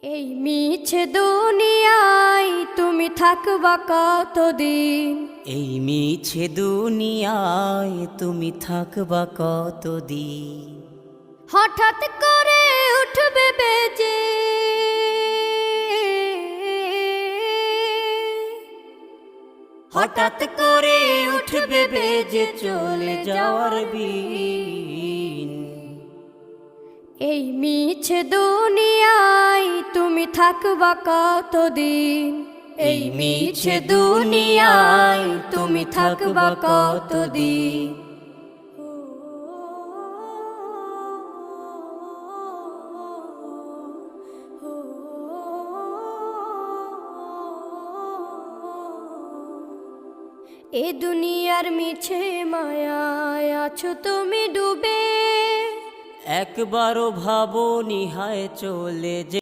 এই মিছে দুনিয়ায় তুমি থাকবা কতদিন? এই মিছে দুনিয়ায় তুমি থাকবা কতদিন? হঠাৎ করে উঠবে বেজে হঠাৎ করে উঠবে বেজে চলে যাওয়ার বিন। এই মিছে দুনিয়ায় তুমি থাকবা কতদিন? এই মিছে দুনিয়ায় তুমি থাকবা কতদিন? এ দুনিয়ার মিছে মায়ায় আছো তুমি ডুবে, একবারও ভাবো নিহায় চলে যে